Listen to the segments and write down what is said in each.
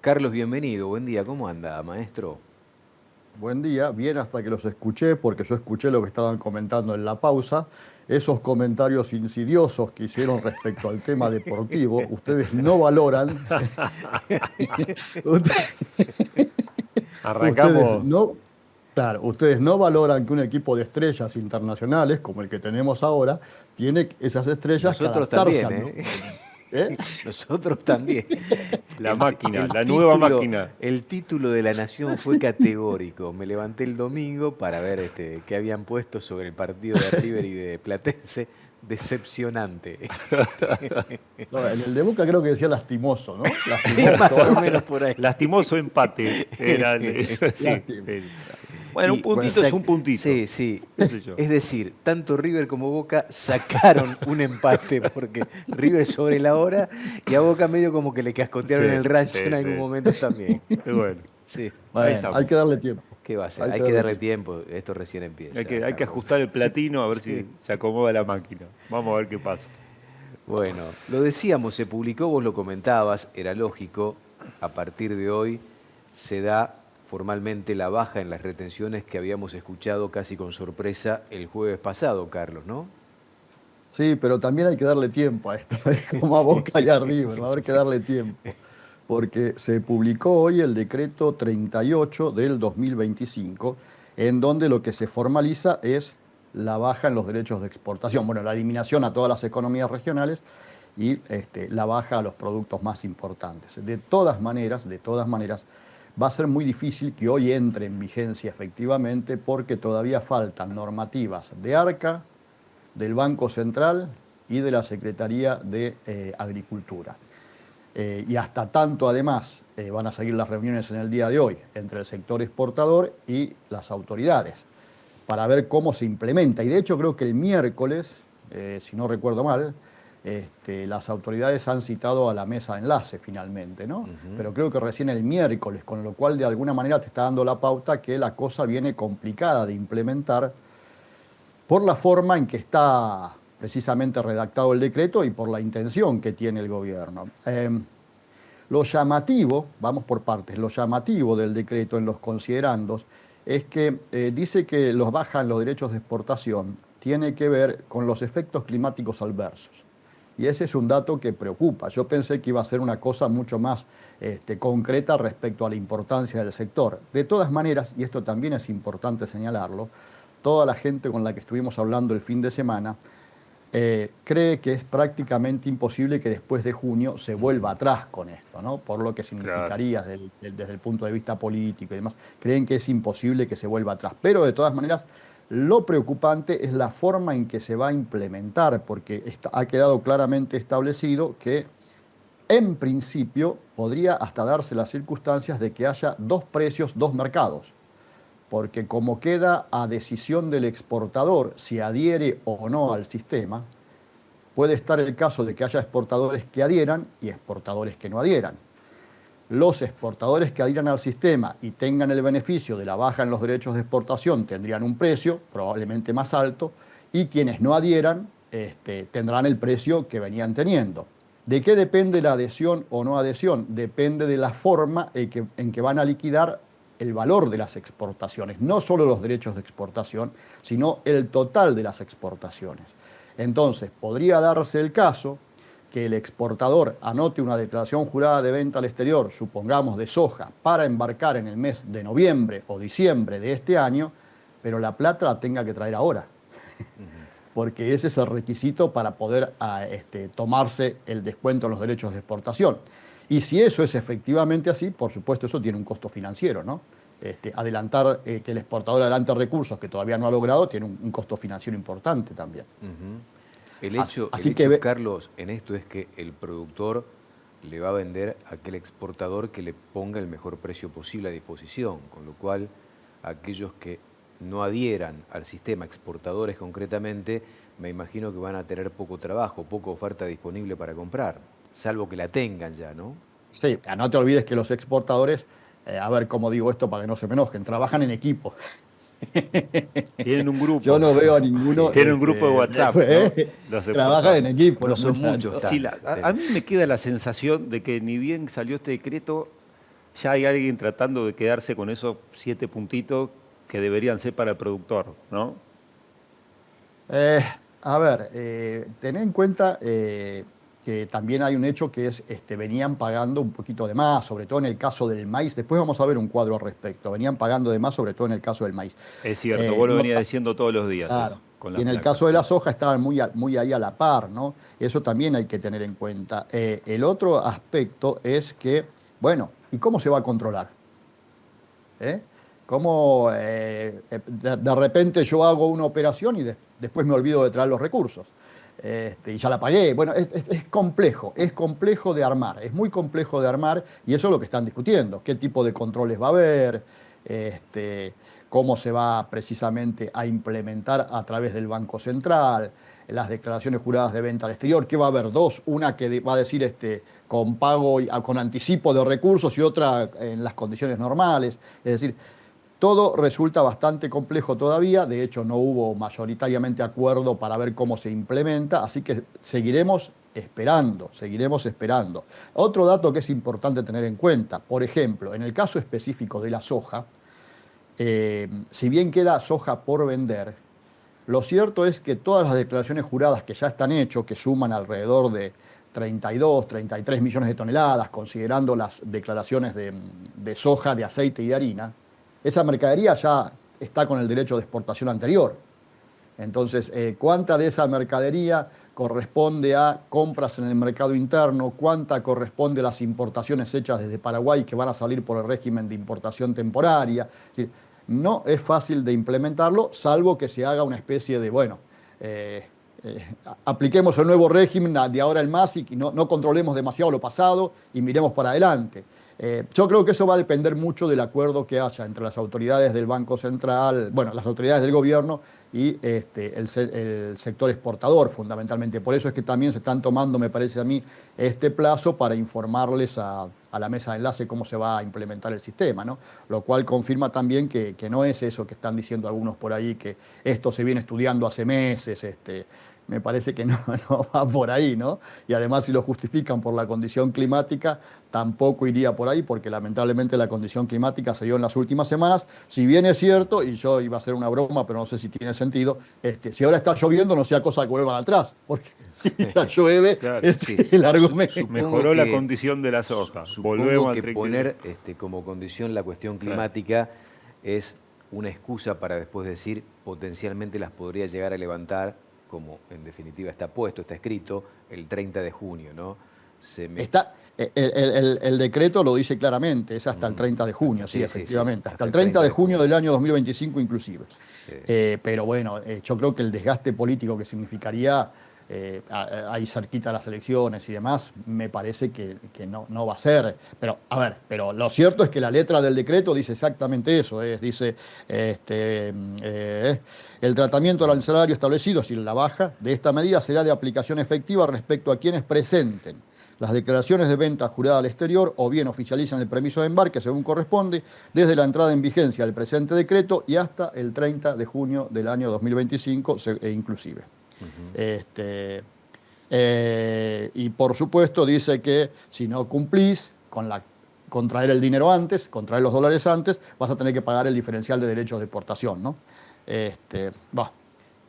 Carlos, bienvenido. Buen día. ¿Cómo anda, maestro? Buen día, bien hasta que los escuché, porque yo escuché lo que estaban comentando en la pausa. Esos comentarios insidiosos que hicieron respecto al tema deportivo, ustedes no valoran, ustedes Arrancamos. no, claro, ustedes no valoran que un equipo de estrellas internacionales, como el que tenemos ahora, tiene esas estrellas que Nosotros adaptarse también, al ¿eh? nuevo medio. ¿Eh? Nosotros también. La máquina, El la nueva título, máquina. el título de La Nación fue categórico. Me levanté el domingo para ver qué habían puesto sobre el partido de River y de Platense. Decepcionante. No, en el de Boca creo que decía lastimoso, ¿no? Más o Lastimoso. menos por ahí. Lastimoso empate. Sí, Lástima. sí. Bueno, un Bueno, puntito es un puntito. Sí, sí. ¿Qué sé yo? Es decir, tanto River como Boca sacaron un empate porque River sobre la hora y a Boca medio como que le cascotearon Sí, el rancho en sí, algún sí. momento también. Bueno, Sí. ahí bueno, hay estamos. que darle tiempo. ¿Qué va a ser? Hay Hay que que darle darle tiempo. tiempo. Esto recién empieza, Hay que Carlos. ajustar el platino a ver Sí. si se acomoda la máquina. Vamos a ver qué pasa. Bueno, lo decíamos, se publicó, vos lo comentabas, era lógico. A partir de hoy se da formalmente la baja en las retenciones que habíamos escuchado casi con sorpresa el jueves pasado, Carlos, ¿no? Sí, pero también hay que darle tiempo a esto, es como a Sí. Boca y a River, va a haber que darle tiempo, porque se publicó hoy el decreto 38 del 2025, en donde lo que se formaliza es la baja en los derechos de exportación, bueno, la eliminación a todas las economías regionales y la baja a los productos más importantes. De todas maneras, va a ser muy difícil que hoy entre en vigencia efectivamente porque todavía faltan normativas de ARCA, del Banco Central y de la Secretaría de Agricultura. Y hasta tanto, además, van a seguir las reuniones en el día de hoy entre el sector exportador y las autoridades para ver cómo se implementa. Y de hecho creo que el miércoles, si no recuerdo mal, las autoridades han citado a la mesa de enlace finalmente, ¿no? Ujú. Pero creo que recién el miércoles, con lo cual de alguna manera te está dando la pauta que la cosa viene complicada de implementar por la forma en que está precisamente redactado el decreto y por la intención que tiene el gobierno. Lo llamativo, vamos por partes, lo llamativo del decreto en los considerandos es que dice que los bajan los derechos de exportación, tiene que ver con los efectos climáticos adversos. Y ese es un dato que preocupa. Yo pensé que iba a ser una cosa mucho más concreta respecto a la importancia del sector. De todas maneras, y esto también es importante señalarlo, toda la gente con la que estuvimos hablando el fin de semana cree que es prácticamente imposible que después de junio se vuelva atrás con esto, ¿no? Por lo que Claro. significaría desde el punto de vista político y demás. Creen que es imposible que se vuelva atrás. Pero de todas maneras, lo preocupante es la forma en que se va a implementar, porque ha quedado claramente establecido que en principio podría hasta darse las circunstancias de que haya dos precios, dos mercados, porque como queda a decisión del exportador si adhiere o no al sistema, puede estar el caso de que haya exportadores que adhieran y exportadores que no adhieran. Los exportadores que adhieran al sistema y tengan el beneficio de la baja en los derechos de exportación tendrían un precio probablemente más alto y quienes no adhieran tendrán el precio que venían teniendo. ¿De qué depende la adhesión o no adhesión? Depende de la forma en que van a liquidar el valor de las exportaciones, no solo los derechos de exportación, sino el total de las exportaciones. Entonces, podría darse el caso que el exportador anote una declaración jurada de venta al exterior, supongamos de soja, para embarcar en el mes de noviembre o diciembre de este año, pero la plata la tenga que traer ahora, porque ese es el requisito para poder tomarse el descuento en los derechos de exportación. Y si eso es efectivamente así, por supuesto eso tiene un costo financiero, ¿no? Adelantar, que el exportador adelante recursos que todavía no ha logrado, tiene un costo financiero importante también. Ujú. El Así, hecho, el así que hecho, Carlos, en esto es que el productor le va a vender a aquel exportador que le ponga el mejor precio posible a disposición, con lo cual aquellos que no adhieran al sistema, exportadores concretamente, me imagino que van a tener poco trabajo, poca oferta disponible para comprar, salvo que la tengan ya, ¿no? sí, no te olvides que los exportadores, a ver cómo digo esto para que no se me enojen, trabajan en equipo. Tienen un Yo grupo. no veo a ninguno, Sí. Tienen un grupo de WhatsApp, ¿no? Los trabajan en exportadores. equipo No los son muchos muchachos. Sí, tan. a mí me queda la sensación de que ni bien salió este decreto, ya hay alguien tratando de quedarse con esos 7 puntitos que deberían ser para el productor, ¿no? A ver, ten en cuenta que también hay un hecho que es, venían pagando un poquito de más, sobre todo en el caso del maíz. Después vamos a ver un cuadro al respecto. Venían pagando de más, sobre todo en el caso del maíz. Es cierto, vos lo No venías diciendo todos los días Claro. eso, con Y las en el placas. caso de la soja estaban muy ahí a la par, ¿no? Eso también hay que tener en cuenta. El otro aspecto es que, bueno, ¿y cómo se va a controlar? ¿Eh? ¿Cómo de repente yo hago una operación y después me olvido de traer los recursos? Y ya la pagué. Bueno, es complejo de armar, es muy complejo de armar y eso es lo que están discutiendo. ¿Qué tipo de controles va a haber? ¿Cómo se va precisamente a implementar a través del Banco Central? Las declaraciones juradas de venta al exterior, que va a haber dos, una que va a decir con pago, con anticipo de recursos y otra en las condiciones normales. Es decir, todo resulta bastante complejo todavía, de hecho no hubo mayoritariamente acuerdo para ver cómo se implementa, así que seguiremos esperando, seguiremos esperando. Otro dato que es importante tener en cuenta, por ejemplo, en el caso específico de la soja, si bien queda soja por vender, lo cierto es que todas las declaraciones juradas que ya están hechas, que suman alrededor de 32, 33 millones de toneladas, considerando las declaraciones de soja, de aceite y de harina, esa mercadería ya está con el derecho de exportación anterior. Entonces, ¿cuánta de esa mercadería corresponde a compras en el mercado interno? ¿Cuánta corresponde a las importaciones hechas desde Paraguay que van a salir por el régimen de importación temporaria? Es decir, no es fácil de implementarlo, salvo que se haga una especie de, bueno, apliquemos el nuevo régimen de ahora en más y no controlemos demasiado lo pasado y miremos para adelante. Yo creo que eso va a depender mucho del acuerdo que haya entre las autoridades del Banco Central, bueno, las autoridades del gobierno y el sector exportador, fundamentalmente. Por eso es que también se están tomando, me parece a mí, este plazo para informarles a la mesa de enlace cómo se va a implementar el sistema, ¿no? Lo cual confirma también que no es eso que están diciendo algunos por ahí, que esto se viene estudiando hace meses, me parece que no va por ahí, ¿no? Y además si lo justifican por la condición climática, tampoco iría por ahí, porque lamentablemente la condición climática se dio en las últimas semanas. Si bien es cierto, y yo iba a hacer una broma, pero no sé si tiene sentido, si ahora está lloviendo, no sea cosa que vuelvan atrás, porque si ya llueve, Claro, sí. el argumento. Mejoró la condición de la soja. Supongo Volvemos que al poner como condición la cuestión climática es una excusa para después decir potencialmente las podría llegar a levantar, como en definitiva está puesto, está escrito, el 30 de junio, ¿no? El decreto lo dice claramente, es hasta el 30 de junio, sí, efectivamente, sí, hasta el 30 de junio del año 2025 inclusive. Sí. Pero bueno, yo creo que el desgaste político que significaría ahí cerquita las elecciones y demás, me parece que no va a ser. Pero, a ver, pero lo cierto es que la letra del decreto dice exactamente eso, dice el tratamiento del arancelario establecido, es decir, la baja de esta medida será de aplicación efectiva respecto a quienes presenten las declaraciones de venta jurada al exterior o bien oficializan el permiso de embarque según corresponde desde la entrada en vigencia del presente decreto y hasta el 30 de junio del año 2025 inclusive. Y por supuesto dice que si no cumplís con traer el dinero antes, con traer los dólares antes, vas a tener que pagar el diferencial de derechos de exportación, ¿no?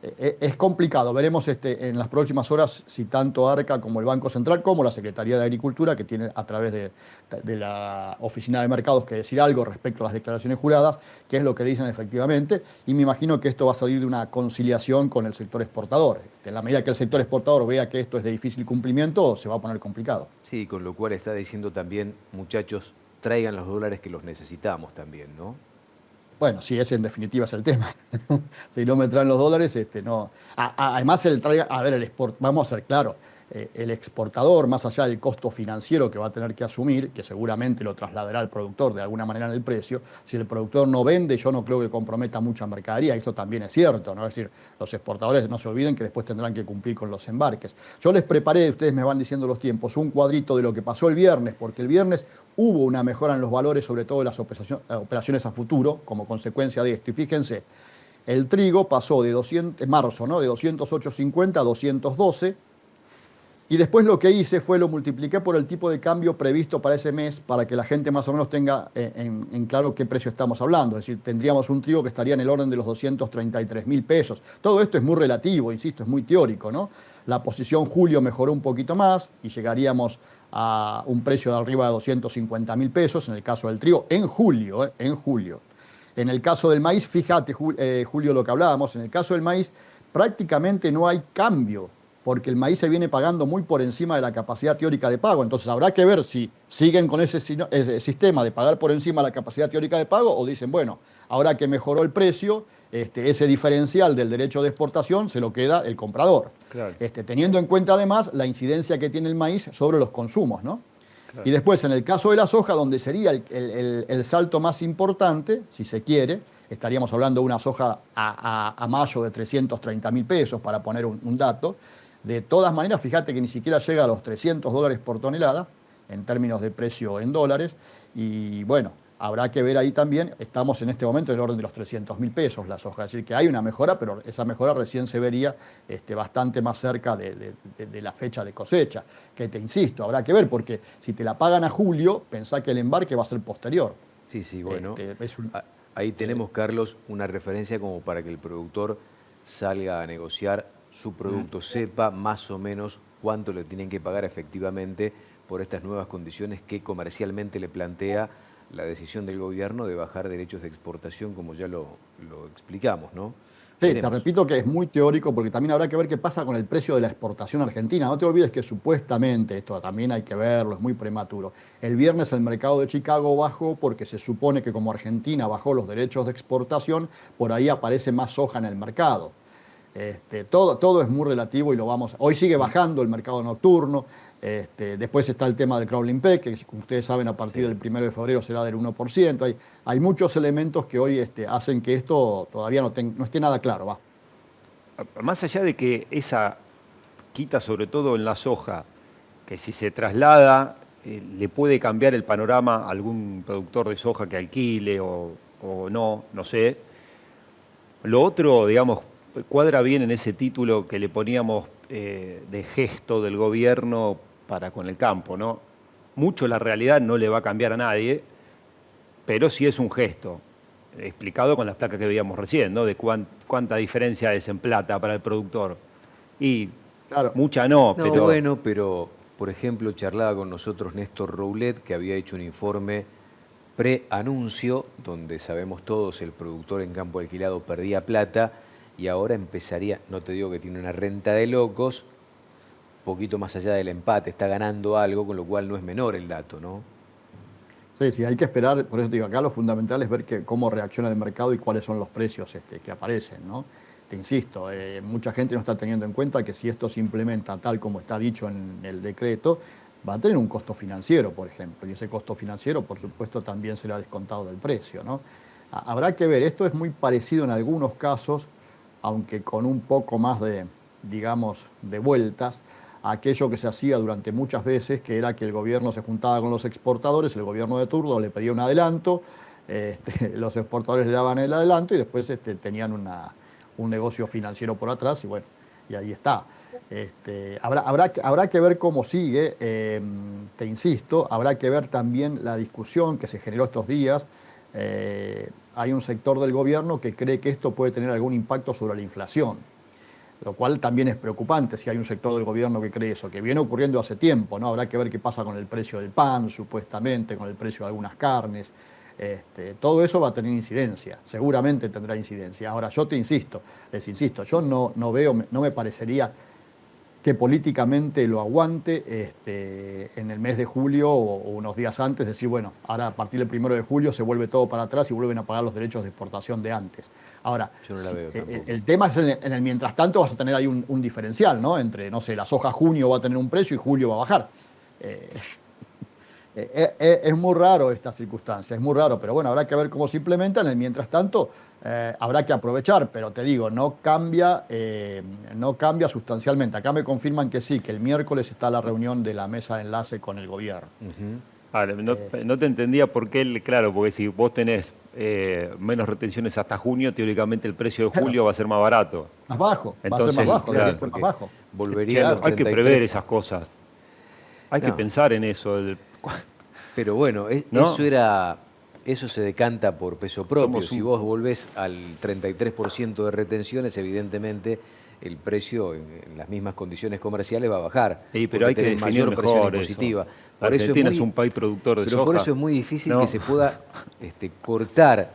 Es complicado, veremos en las próximas horas si tanto ARCA como el Banco Central como la Secretaría de Agricultura, que tiene a través de la Oficina de Mercados que decir algo respecto a las declaraciones juradas, qué es lo que dicen efectivamente, y me imagino que esto va a salir de una conciliación con el sector exportador. En la medida que el sector exportador vea que esto es de difícil cumplimiento, se va a poner complicado. Sí, con lo cual está diciendo también, muchachos, traigan los dólares que los necesitamos también, ¿no? Bueno, sí, ese en definitiva es el tema. Si no me traen los dólares, no. Además, vamos a ser claros, el exportador, más allá del costo financiero que va a tener que asumir, que seguramente lo trasladará al productor de alguna manera en el precio, si el productor no vende, yo no creo que comprometa mucha mercadería, esto también es cierto, ¿no? Es decir, los exportadores no se olviden que después tendrán que cumplir con los embarques. Yo les preparé, ustedes me van diciendo los tiempos, un cuadrito de lo que pasó el viernes, porque el viernes hubo una mejora en los valores, sobre todo de las operaciones a futuro, como consecuencia de esto. Y fíjense, el trigo pasó de 208.50 a 212, Y después lo que hice fue lo multipliqué por el tipo de cambio previsto para ese mes para que la gente más o menos tenga en claro qué precio estamos hablando. Es decir, tendríamos un trigo que estaría en el orden de los 233.000 pesos. Todo esto es muy relativo, insisto, es muy teórico, ¿no? La posición julio mejoró un poquito más y llegaríamos a un precio de arriba de 250.000 pesos en el caso del trigo en julio, en julio. En el caso del maíz, fíjate, Julio, lo que hablábamos, en el caso del maíz prácticamente no hay cambio porque el maíz se viene pagando muy por encima de la capacidad teórica de pago. Entonces habrá que ver si siguen con ese sistema de pagar por encima de la capacidad teórica de pago o dicen, bueno, ahora que mejoró el precio, ese diferencial del derecho de exportación se lo queda el comprador. Claro. Teniendo en cuenta además la incidencia que tiene el maíz sobre los consumos, ¿no? Claro. Y después, en el caso de la soja, donde sería el salto más importante, si se quiere, estaríamos hablando de una soja a mayo de 330.000 pesos, para poner un dato. De todas maneras, fíjate que ni siquiera llega a los $300 por tonelada, en términos de precio en dólares. Y bueno, habrá que ver ahí también, estamos en este momento en el orden de los 300.000 pesos la soja. Es decir, que hay una mejora, pero esa mejora recién se vería bastante más cerca de la fecha de cosecha. Que te insisto, habrá que ver, porque si te la pagan a julio, pensá que el embarque va a ser posterior. Sí, sí, bueno. Ahí tenemos, Carlos, una referencia como para que el productor salga a negociar su producto, sepa más o menos cuánto le tienen que pagar efectivamente por estas nuevas condiciones que comercialmente le plantea la decisión del gobierno de bajar derechos de exportación, como ya lo explicamos, ¿no? Sí, te repito que es muy teórico porque también habrá que ver qué pasa con el precio de la exportación argentina. No te olvides que supuestamente, esto también hay que verlo, es muy prematuro, el viernes el mercado de Chicago bajó porque se supone que como Argentina bajó los derechos de exportación, por ahí aparece más soja en el mercado. Todo es muy relativo y lo vamos. Hoy sigue bajando el mercado nocturno. Después está el tema del crawling peg, que como ustedes saben, a partir del 1 de febrero será del 1%. Hay muchos elementos que hoy hacen que esto todavía no esté nada claro. Va. Más allá de que esa quita, sobre todo en la soja, que si se traslada le puede cambiar el panorama a algún productor de soja que alquile o no sé. Lo otro, digamos, cuadra bien en ese título que le poníamos de gesto del gobierno para con el campo, ¿no? Mucho la realidad no le va a cambiar a nadie, pero sí es un gesto, explicado con las placas que veíamos recién, ¿no? De cuánta diferencia es en plata para el productor. Y claro, mucha no, pero... Bueno, pero, por ejemplo, charlaba con nosotros Néstor Roulet, que había hecho un informe pre-anuncio, donde sabemos todos el productor en campo alquilado perdía plata, y ahora empezaría, no te digo que tiene una renta de locos, poquito más allá del empate, está ganando algo, con lo cual no es menor el dato, ¿no? Sí, hay que esperar, por eso te digo, acá lo fundamental es ver cómo reacciona el mercado y cuáles son los precios que aparecen, ¿no? Te insisto, mucha gente no está teniendo en cuenta que si esto se implementa tal como está dicho en el decreto, va a tener un costo financiero, por ejemplo, y ese costo financiero, por supuesto, también será descontado del precio, ¿no? Habrá que ver, esto es muy parecido en algunos casos, aunque con un poco más digamos, de vueltas, a aquello que se hacía durante muchas veces, que era que el gobierno se juntaba con los exportadores, el gobierno de turno le pedía un adelanto, los exportadores le daban el adelanto y después tenían un negocio financiero por atrás y bueno, y ahí está. Habrá que ver cómo sigue, te insisto, habrá que ver también la discusión que se generó estos días. Hay un sector del gobierno que cree que esto puede tener algún impacto sobre la inflación, lo cual también es preocupante si hay un sector del gobierno que cree eso, que viene ocurriendo hace tiempo, ¿no? Habrá que ver qué pasa con el precio del pan, supuestamente, con el precio de algunas carnes. Todo eso va a tener incidencia, seguramente tendrá incidencia. Ahora, yo les insisto, yo no me parecería que políticamente lo aguante en el mes de julio o unos días antes, decir, bueno, ahora a partir del 1 de julio se vuelve todo para atrás y vuelven a pagar los derechos de exportación de antes. Ahora, yo no la veo el tema es en el mientras tanto vas a tener ahí un diferencial, ¿no? Entre, no sé, la soja junio va a tener un precio y julio va a bajar. Es muy raro esta circunstancia, es muy raro, pero bueno, habrá que ver cómo se implementa. En el mientras tanto, habrá que aprovechar, pero te digo, no cambia sustancialmente. Acá me confirman que sí, que el miércoles está la reunión de la mesa de enlace con el gobierno. Ahora, no te entendía por qué, claro, porque si vos tenés menos retenciones hasta junio, teóricamente el precio de Claro, julio va a ser más barato. más bajo, va a ser más Entonces, bajo, debería claro, ser más porque bajo. volvería a los Claro. hay que 33. prever esas cosas. Hay que No, pensar en eso. pero bueno, ¿No? eso se decanta por peso propio. Somos Si un... vos volvés al 33% de retenciones, evidentemente el precio en las mismas condiciones comerciales va a bajar, Pero porque hay que tenés definir mayor presión mejor eso. impositiva. La Por eso es Argentina es muy, un país productor de pero por soja. eso es muy difícil que No. se pueda cortar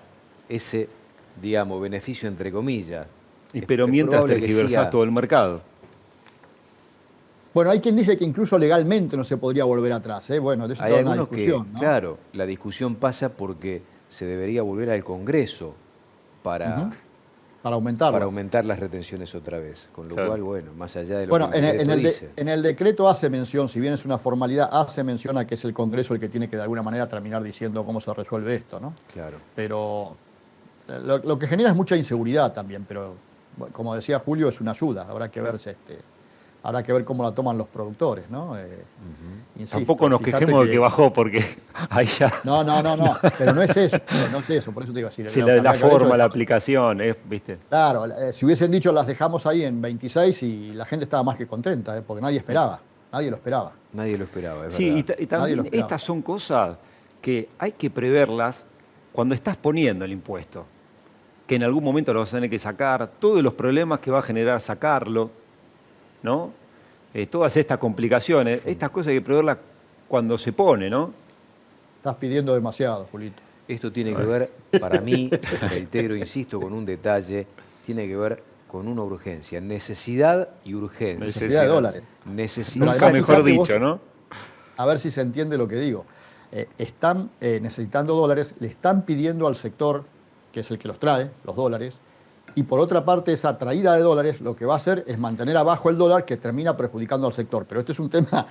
ese, digamos, beneficio entre comillas. Pero Es mientras probable que tergiversás siga. todo el mercado. Bueno, hay quien dice que incluso legalmente no se podría volver atrás, ¿eh? Bueno, de eso Hay toda una algunos que, discusión, ¿no? claro, la discusión pasa porque se debería volver al Congreso para, Ujú. Para para aumentarlas. aumentar las retenciones otra vez. Con lo Claro. cual, bueno, más allá de lo que Bueno, el decreto dice, en el decreto hace mención, si bien es una formalidad, hace mención a que es el Congreso el que tiene que de alguna manera terminar diciendo cómo se resuelve esto, ¿no? claro. Pero lo que genera es mucha inseguridad también, pero bueno, como decía Julio, es una ayuda, habrá que ver cómo la toman los productores, ¿no? Tampoco Insisto, nos fíjate quejemos de que que... bajó, porque ahí ya... No, pero no es eso, no es eso, por eso te digo, Si lo que la habría que haber hecho forma, es la dejarlo. aplicación, ¿viste? Claro, si hubiesen dicho las dejamos ahí en 26 y la gente estaba más que contenta, porque nadie lo esperaba, Nadie lo esperaba, es Sí, verdad. y nadie lo también esperaba. estas son cosas que hay que preverlas cuando estás poniendo el impuesto, que en algún momento lo vas a tener que sacar, todos los problemas que va a generar sacarlo, ¿no? Todas estas complicaciones, estas cosas hay que preverlas cuando se pone, ¿no? Estás pidiendo demasiado, Julito. Esto tiene que ver, para mí, reitero, insisto, con un detalle, tiene que ver con una urgencia, necesidad y urgencia. Necesidad de dólares. Pero Nunca además, mejor fíjate dicho, vos, ¿no? a ver si se entiende lo que digo. Están necesitando dólares, le están pidiendo al sector, que es el que los trae, los dólares, y por otra parte, esa traída de dólares lo que va a hacer es mantener abajo el dólar, que termina perjudicando al sector. Pero este es un tema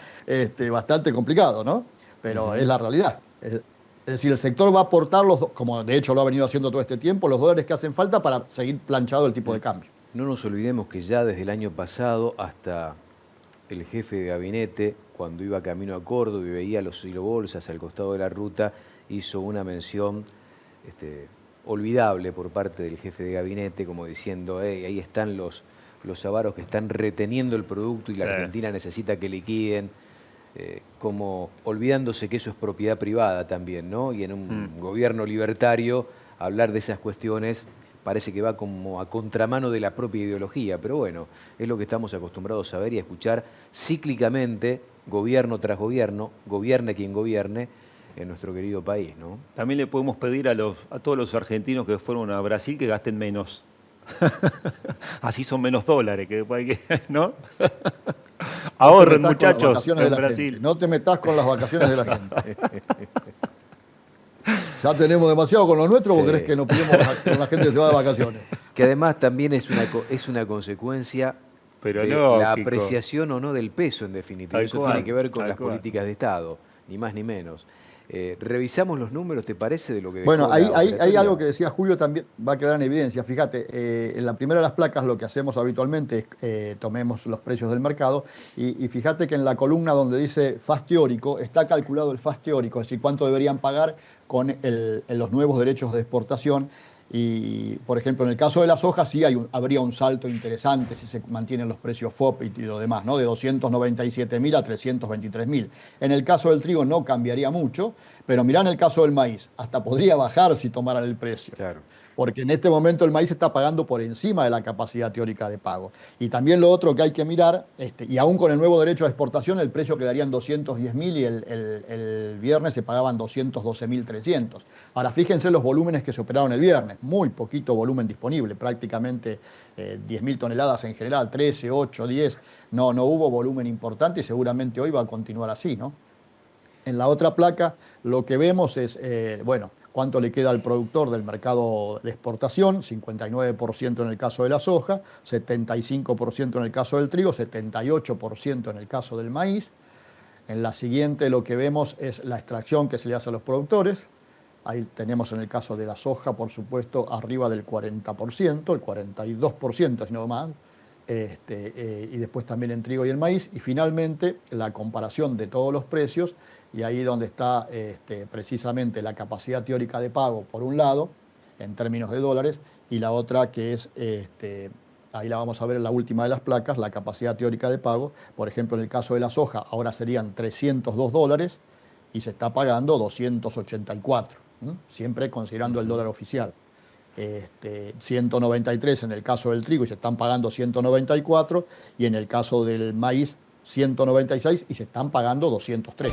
bastante complicado, ¿no? Pero es la realidad. Es decir, el sector va a aportar, como de hecho lo ha venido haciendo todo este tiempo, los dólares que hacen falta para seguir planchado el tipo de cambio. No nos olvidemos que ya desde el año pasado hasta el jefe de gabinete, cuando iba camino a Córdoba y veía los silobolsas al costado de la ruta, hizo una mención olvidable por parte del jefe de gabinete, como diciendo, ahí están los avaros que están reteniendo el producto y la Sí. Argentina necesita que liquiden, como olvidándose que eso es propiedad privada también, ¿no? Y en un gobierno libertario hablar de esas cuestiones parece que va como a contramano de la propia ideología, pero bueno, es lo que estamos acostumbrados a ver y a escuchar cíclicamente, gobierno tras gobierno, gobierne quien gobierne, en nuestro querido país, ¿no? También le podemos pedir a todos los argentinos que fueron a Brasil que gasten menos. Así son menos dólares, que después hay que, ¿no? Ahorren, No te metas con las muchachos, vacaciones de en la Brasil. gente. No te metas con las vacaciones de la gente. Ya tenemos demasiado con lo nuestro, vos Sí. querés que nos pidamos con la gente que se va de vacaciones. Que además también es una consecuencia Pero de lógico. la apreciación o no del peso, en definitiva. Tal Eso cual, tiene que ver con tal las cual. políticas de Estado, ni más ni menos. Revisamos los números, ¿te parece, de lo que dejó Bueno, la hay operatoria? algo que decía Julio también, va a quedar en evidencia. Fíjate, en la primera de las placas lo que hacemos habitualmente es tomemos los precios del mercado y fíjate que en la columna donde dice FAS teórico está calculado el FAS teórico, es decir, cuánto deberían pagar con los nuevos derechos de exportación. Y, por ejemplo, en el caso de las hojas sí habría un salto interesante si se mantienen los precios FOB y lo demás, ¿no? De 297.000 a 323.000. En el caso del trigo no cambiaría mucho, pero mirá en el caso del maíz, hasta podría bajar si tomaran el precio. Claro. Porque en este momento el maíz está pagando por encima de la capacidad teórica de pago. Y también lo otro que hay que mirar, y aún con el nuevo derecho de exportación, el precio quedaría en 210.000 y el viernes se pagaban 212.300. Ahora, fíjense los volúmenes que se operaron el viernes. Muy poquito volumen disponible, prácticamente 10.000 toneladas en general, 13, 8, 10. No hubo volumen importante y seguramente hoy va a continuar así, ¿no? En la otra placa lo que vemos es, cuánto le queda al productor del mercado de exportación, 59% en el caso de la soja, 75% en el caso del trigo, 78% en el caso del maíz. En la siguiente lo que vemos es la extracción que se le hace a los productores. Ahí tenemos en el caso de la soja, por supuesto, arriba del 40%, el 42%, si no más, y después también en trigo y el maíz, y finalmente la comparación de todos los precios, y ahí donde está precisamente la capacidad teórica de pago, por un lado, en términos de dólares, y la otra que es, ahí la vamos a ver en la última de las placas, la capacidad teórica de pago. Por ejemplo, en el caso de la soja, ahora serían $302 y se está pagando 284, siempre considerando el dólar oficial. 193 en el caso del trigo y se están pagando 194, y en el caso del maíz 196 y se están pagando 203.